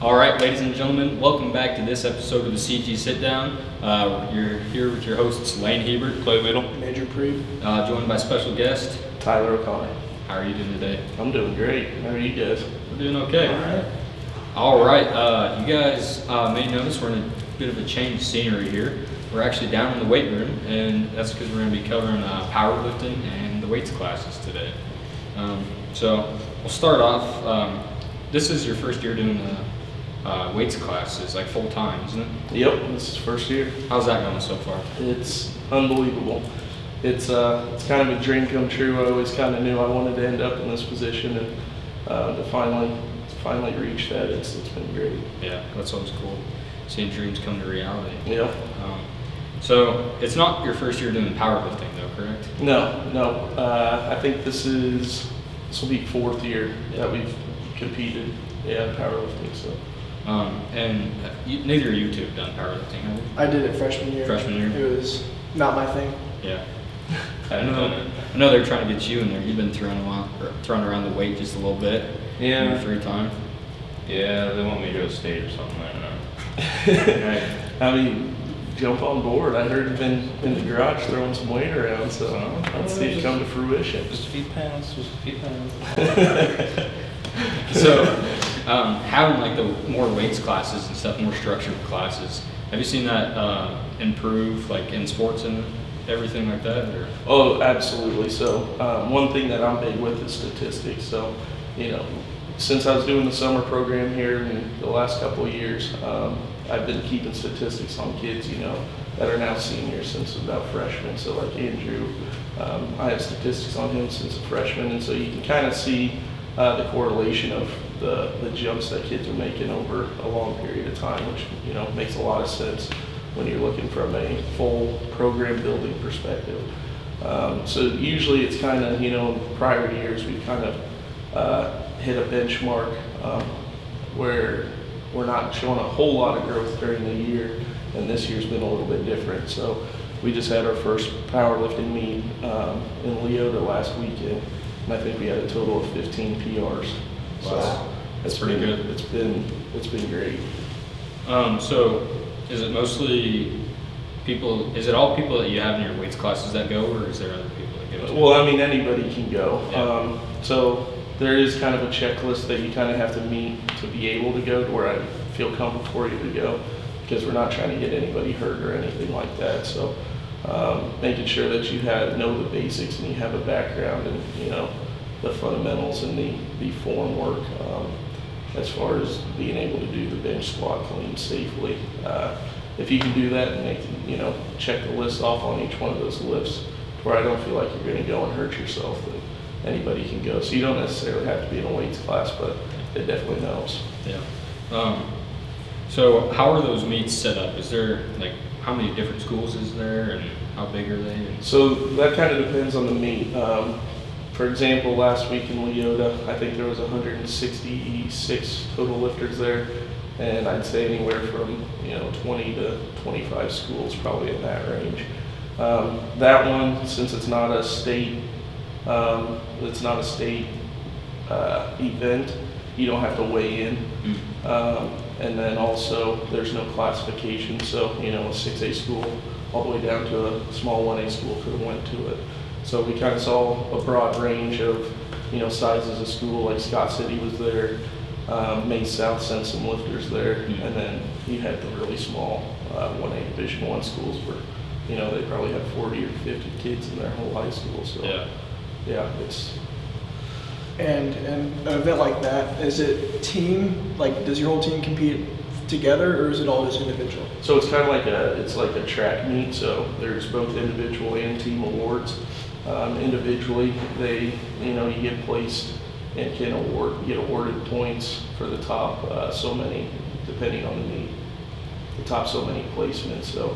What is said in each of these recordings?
All right, ladies and gentlemen, welcome back to this episode of the CG Sitdown. You're here with your hosts, Lane Hebert, Clay Whittle, and Andrew Preeb, joined by special guest, Tyler O'Connor. How are you doing today? I'm doing great. How are you guys? We're doing okay. All right. You guys may notice we're in a bit of a change of scenery here. We're actually down in the weight room, and that's because we're going to be covering powerlifting and the weights classes today. So we'll start off. This is your first year doing the weights classes, like full time, isn't it? Yep, this is first year. How's that going so far? It's unbelievable. It's kind of a dream come true. I always kind of knew I wanted to end up in this position, and to finally reach that, it's been great. Yeah, that's always cool. Seeing dreams come to reality. Yeah. So it's not your first year doing powerlifting, though, correct? No. I think this will be fourth year that we've competed. Yeah, powerlifting. So. Neither of you two have done powerlifting, have you? I did it freshman year. Freshman year? It was not my thing. Yeah. I know they're trying to get you in there. You've been throwing around the weight just a little bit in your free time. Yeah, they want me to go state or something. I don't know. I mean, jump on board. I heard you've been in the garage throwing some weight around, so let's see it come to fruition. Just a few pounds. So, having like the more weights classes and stuff, more structured classes, have you seen that improve like in sports and everything like that? Or? Oh, absolutely. So one thing that I'm big with is statistics. So, since I was doing the summer program here in the last couple of years, I've been keeping statistics on kids, that are now seniors since about freshmen. So like Andrew, I have statistics on him since a freshman, and so you can kind of see the correlation of the jumps that kids are making over a long period of time, which makes a lot of sense when you're looking from a full program building perspective. So usually it's kind of, prior years we've kind of hit a benchmark where we're not showing a whole lot of growth during the year, and this year's been a little bit different. So we just had our first powerlifting meet in Leota last weekend, and I think we had a total of 15 PRs. So wow. That's pretty good. It's been great. So is it mostly people? Is it all people that you have in your weights classes that go, or is there other people that go? Well, I mean, anybody can go. Yeah. So there is kind of a checklist that you kind of have to meet to be able to go, to where I feel comfortable for you to go, because we're not trying to get anybody hurt or anything like that. So making sure that you know the basics and you have a background and the fundamentals and the form work as far as being able to do the bench squat clean safely. If you can do that and they can check the list off on each one of those lifts, where I don't feel like you're going to go and hurt yourself, then anybody can go. So you don't necessarily have to be in a weights class, but it definitely helps. Yeah. So how are those meets set up? Is there like how many different schools is there, and how big are they? So that kind of depends on the meet. For example, last week in Leota, I think there was 166 total lifters there, and I'd say anywhere from 20 to 25 schools, probably in that range. That one, since it's not a state, event, you don't have to weigh in. And then also there's no classification, so a 6A school all the way down to a small 1A school could have went to it. So we kind of saw a broad range of sizes of school. Like Scott City was there, May South sent some lifters there, and then you had the really small 1A Division I schools where they probably had 40 or 50 kids in their whole high school. So yeah, it's. And an event like that, is it team? Like, does your whole team compete together, or is it all just individual? So it's kind of like a track meet. So there's both individual and team awards. Individually, you get placed and get awarded points for the top so many, depending on the meet, the top so many placements. So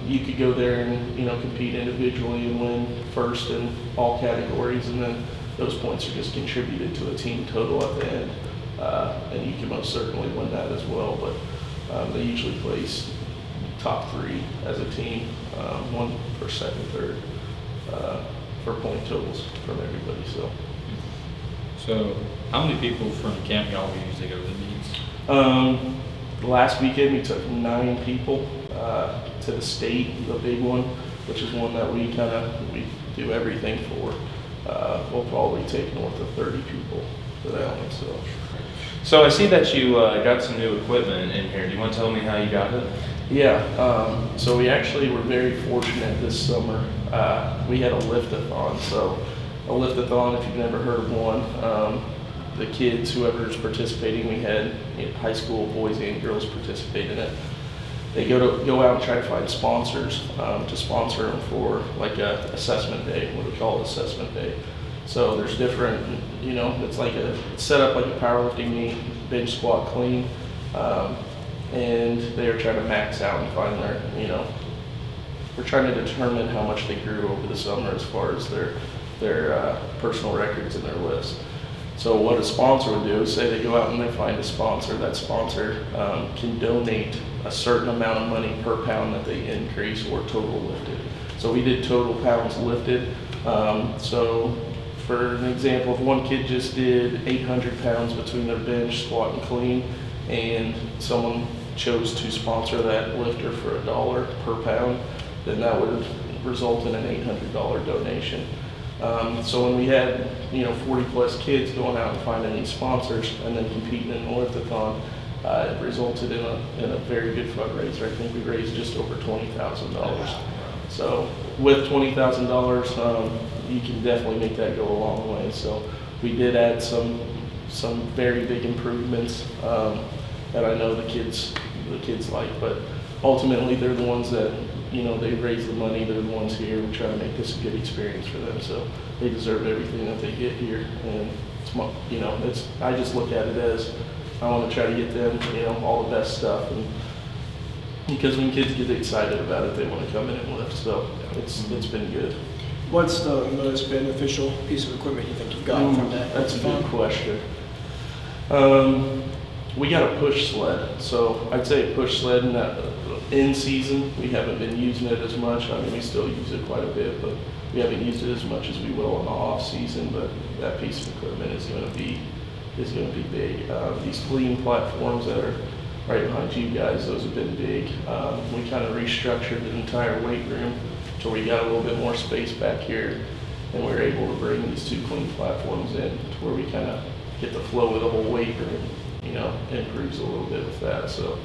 you could go there and compete individually and win first in all categories, and then those points are just contributed to a team total at the end, and you can most certainly win that as well. But they usually place top three as a team, one for second, third, for point totals from everybody. So how many people from Canton-Galva usually go to the meets? Last weekend we took 9 people to the state, the big one, which is one that we do everything for. We'll probably take north of 30 people for that one. So I see that you got some new equipment in here. Do you want to tell me how you got it? Yeah, so we actually were very fortunate this summer. We had a lift-a-thon. So a lift-a-thon, if you've never heard of one, the kids, whoever's participating, we had high school boys and girls participate in it. They go out and try to find sponsors to sponsor them for like a assessment day, what we call it, assessment day. So there's different, it's set up like a powerlifting meet, bench, squat, clean, and they're trying to max out and find their, we're trying to determine how much they grew over the summer as far as their personal records and their lifts. So what a sponsor would do is say they go out and they find a sponsor. That sponsor can donate a certain amount of money per pound that they increase or total lifted. So we did total pounds lifted. So for an example, if one kid just did 800 pounds between their bench, squat, and clean, and someone chose to sponsor that lifter for $1 per pound, then that would result in an $800 donation. So when we had 40 plus kids going out and finding these sponsors and then competing in the lift-a-thon, it resulted in a very good fundraiser. I think we raised just over $20,000. So with $20,000, you can definitely make that go a long way. So we did add some very big improvements that I know the kids like, but ultimately they're the ones that they raise the money. They're the ones here. We try to make this a good experience for them, so they deserve everything that they get here. And I just look at it as I want to try to get them all the best stuff, and because when kids get excited about it, they want to come in and lift. So it's been good. What's the most beneficial piece of equipment you think you've gotten from that? That's a good question. We got a push sled. So I'd say a push sled in season, we haven't been using it as much. I mean, we still use it quite a bit, but we haven't used it as much as we will in the off season. But that piece of equipment is going to be big. These clean platforms that are right behind you guys, those have been big. We kind of restructured the entire weight room so we got a little bit more space back here, and we were able to bring these 2 clean platforms in to where we kind of get the flow of the whole weight room, improves a little bit with that. So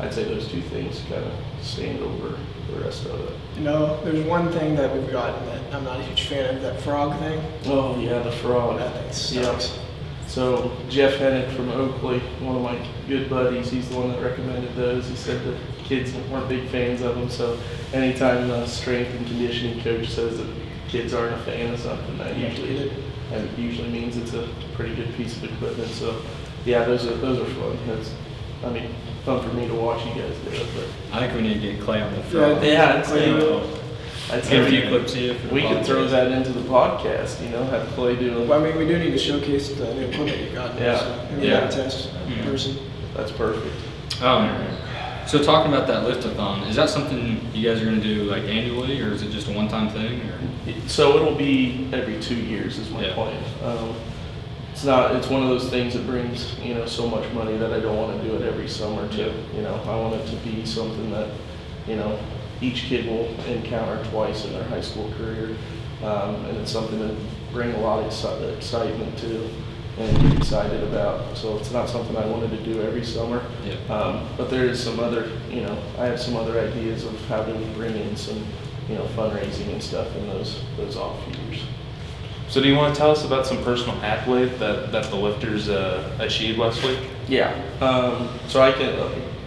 I'd say those 2 things kind of stand over the rest of it. There's one thing that we've gotten that I'm not a huge fan of, that frog thing. Oh yeah, the frog. That thing sucks. Yep. So Jeff Hennick from Oakley, one of my good buddies, he's the one that recommended those. He said that kids weren't big fans of them, so anytime the strength and conditioning coach says that kids aren't a fan of something, that usually means it's a pretty good piece of equipment. So yeah, those are fun. Fun for me to watch you guys do it. But I think we need to get Clay on the front. yeah, Get a few clips here. We could throw that into the podcast, have Clay do it. Well, we do need to showcase the new equipment you got. Yeah. So we got to test in person. That's perfect. So talking about that lift-a-thon, is that something you guys are going to do like annually, or is it just a one-time thing? Or? So it'll be every 2 years is my plan. It's one of those things that brings, so much money that I don't want to do it every summer too. I want it to be something that, each kid will encounter twice in their high school career. And it's something that bring a lot of excitement to and get excited about. So it's not something I wanted to do every summer. Yeah. But there is some other, I have some other ideas of how to bring in some, fundraising and stuff in those off years. So do you want to tell us about some personal accolade that the lifters achieved last week? Yeah. So I can,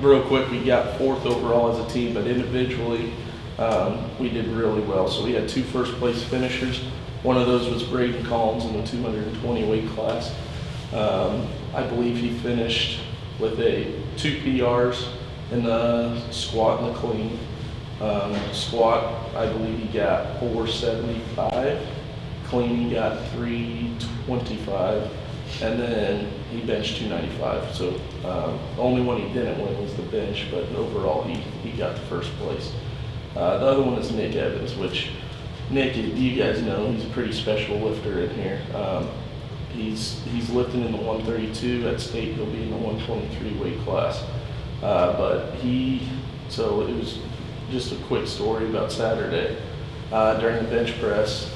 real quick, we got 4th overall as a team, but individually we did really well. So we had 2 first place finishers. One of those was Braden Collins in the 220 weight class. I believe he finished with 2 PRs in the squat and the clean. Squat, I believe he got 475. Clean, he got 325, and then he benched 295. So the only one he didn't win was the bench, but overall he got the first place. The other one is Nick Evans, which Nick, you guys know, he's a pretty special lifter in here. he's lifting in the 132 at state. He'll be in the 123 weight class. So it was just a quick story about Saturday. During the bench press,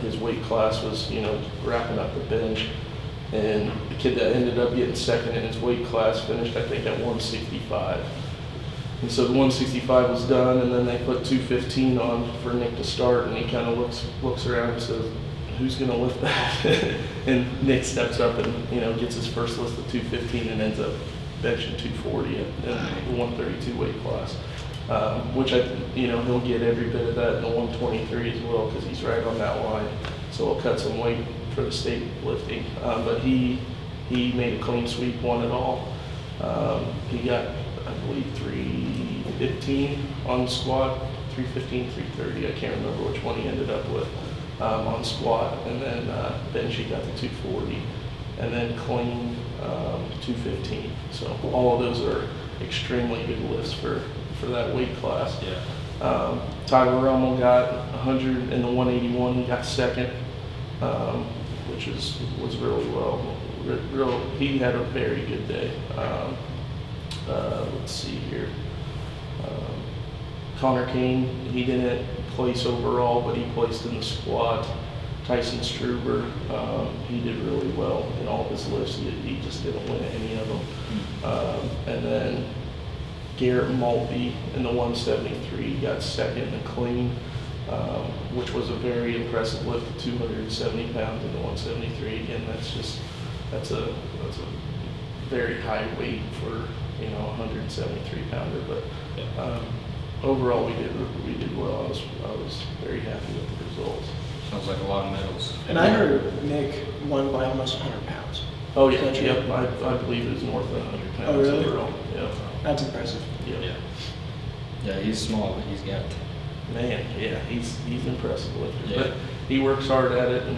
his weight class was, wrapping up the bench, and the kid that ended up getting second in his weight class finished, I think, at 165. And so the 165 was done, and then they put 215 on for Nick to start, and he kind of looks around and says, who's going to lift that? And Nick steps up and, gets his first lift of 215 and ends up benching 240 in the 132 weight class. Which he'll get every bit of that in the 123 as well, because he's right on that line. So he'll cut some weight for the state lifting. But he made a clean sweep, won it all. He got, I believe, 315 on squat, 315, 330. I can't remember which one he ended up with on squat. And then bench he got the 240, and then clean 215. So all of those are extremely good lifts for that weight class. Yeah. Tyler Rummel got 100 in the 181. He got second, which was really well. He had a very good day. Let's see here. Connor Kane, he didn't place overall, but he placed in the squat. Tyson Struber, he did really well in all of his lifts. He just didn't win any of them. And then Garrett Maltby in the 173 got second in the clean, which was a very impressive lift of 270 pounds in the 173. Again, that's a very high weight for a 173 pounder. But overall, we did well. I was very happy with the results. Sounds like a lot of medals. And I heard Nick won by almost 100 pounds. Oh yeah, yep. I believe it was north of 100 pounds. Oh really? Overall. Yeah. That's impressive. Yep. Yeah, he's small, but he's got. Man, yeah, he's impressive lifter. Yeah. But he works hard at it, and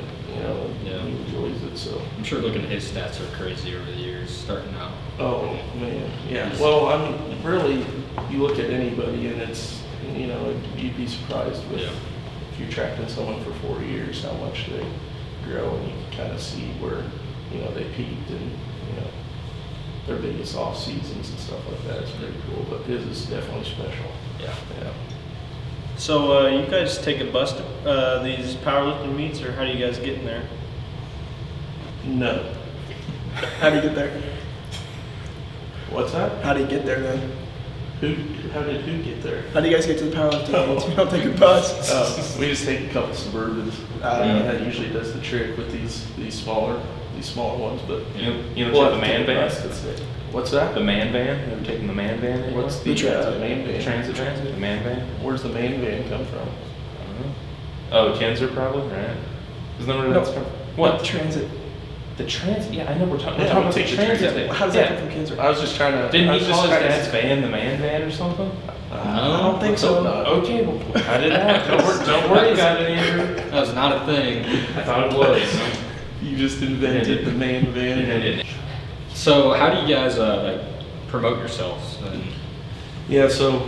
Yeah. he enjoys it. So. I'm sure looking at his stats are crazy over the years, starting out. Oh man, yeah. Well, I mean, really, you look at anybody, and it's you'd be surprised with if you're tracking someone for 4 years how much they grow, and you can kind of see where they peaked and their biggest off seasons and stuff like that. It's pretty cool, but his is definitely special. Yeah. Yeah. So you guys take a bus to these powerlifting meets, or how do you guys get in there? No. How do you get there? What's that? How do you get there then? How did who get there? How do you guys get to the powerlifting meets? We don't take a bus. We just take a couple Suburbans. That usually does the trick with these smaller ones, but You know, we'll take have the to man take a van? bus to stay. What's that? The man van? Have you taken the man van anymore? What's The transit. main van? Transit? The man van? Where's the main van come from? I don't know. Oh, Kenzer probably, right? Isn't that where that's from? What? Transit. The transit? Yeah, I know we're talking Yeah, about we the take the transit. transit. How does that come from Kinzer? I was just trying to. Didn't I he was just call his trying to- dad's van the man van or something? I don't think so. Okay, well, cut it out. Don't worry about it, Andrew. That was not a thing. I thought it was. You just invented the main van. So, how do you guys promote yourselves? Yeah, so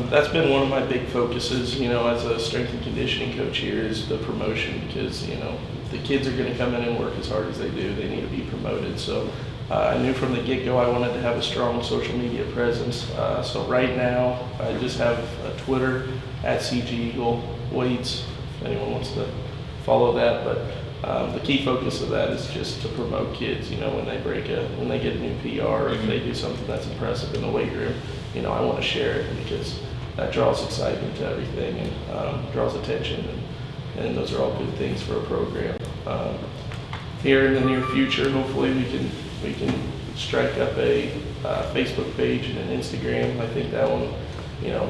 that's been one of my big focuses, as a strength and conditioning coach here is the promotion because, if the kids are going to come in and work as hard as they do, they need to be promoted. So I knew from the get-go I wanted to have a strong social media presence. So right now I just have a Twitter at CG Eagle Weights, if anyone wants to follow that. But the key focus of that is just to promote kids, when they get a new PR or if they do something that's impressive in the weight room, I want to share it because that draws excitement to everything and draws attention and those are all good things for a program. Here in the near future, hopefully we can strike up a Facebook page and an Instagram. I think that one,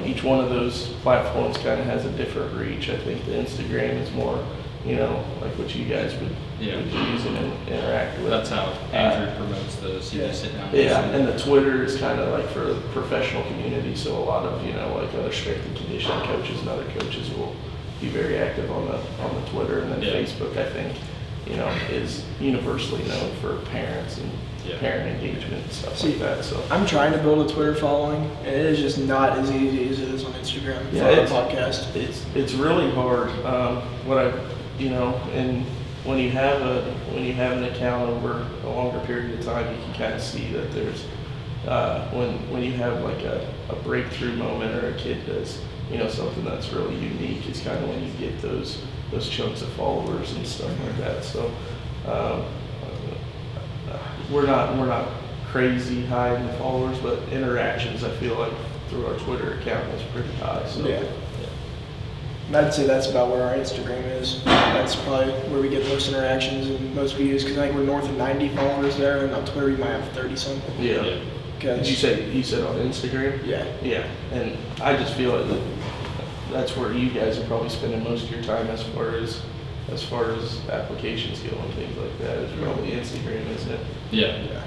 each one of those platforms kind of has a different reach. I think the Instagram is more, like what you guys would use and interact with. That's how Andrew promotes the CD Sitdown. Yeah, and the Twitter is kind of like for the professional community, so a lot of, like other strength and conditioning coaches and other coaches will be very active on the Twitter, and then Facebook, I think, is universally known for parents and parent engagement and stuff like that. So I'm trying to build a Twitter following, and it is just not as easy as it is on Instagram for a podcast. It's really hard. And when you have an account over a longer period of time, you can kind of see that there's when you have like a breakthrough moment, or a kid does something that's really unique, it's kind of when you get those chunks of followers and stuff like that. So we're not crazy high in the followers, but interactions, I feel like through our Twitter account is pretty high. So Yeah. And I'd say that's about where our Instagram is. That's probably where we get most interactions and most views, because I think we're north of 90 followers there, and on Twitter we might have 30 something. Yeah. Yeah. Did you said on Instagram? Yeah. Yeah, and I just feel like that's where you guys are probably spending most of your time as far as applications go and things like that. Is probably Instagram, isn't it? Yeah. Yeah.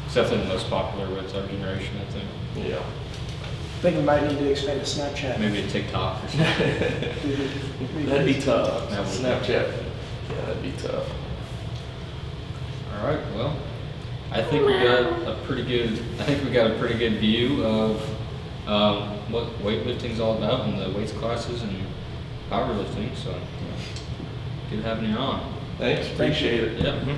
It's definitely the most popular with our generation, I think. Yeah. I think we might need to expand to Snapchat. Maybe a TikTok or something. That'd be tough. That would be Snapchat. Yeah, that'd be tough. All right. Well, I think we got a pretty good view of what weightlifting's all about and the weights classes and powerlifting. So good having you on. Thanks. Appreciate it. Yeah.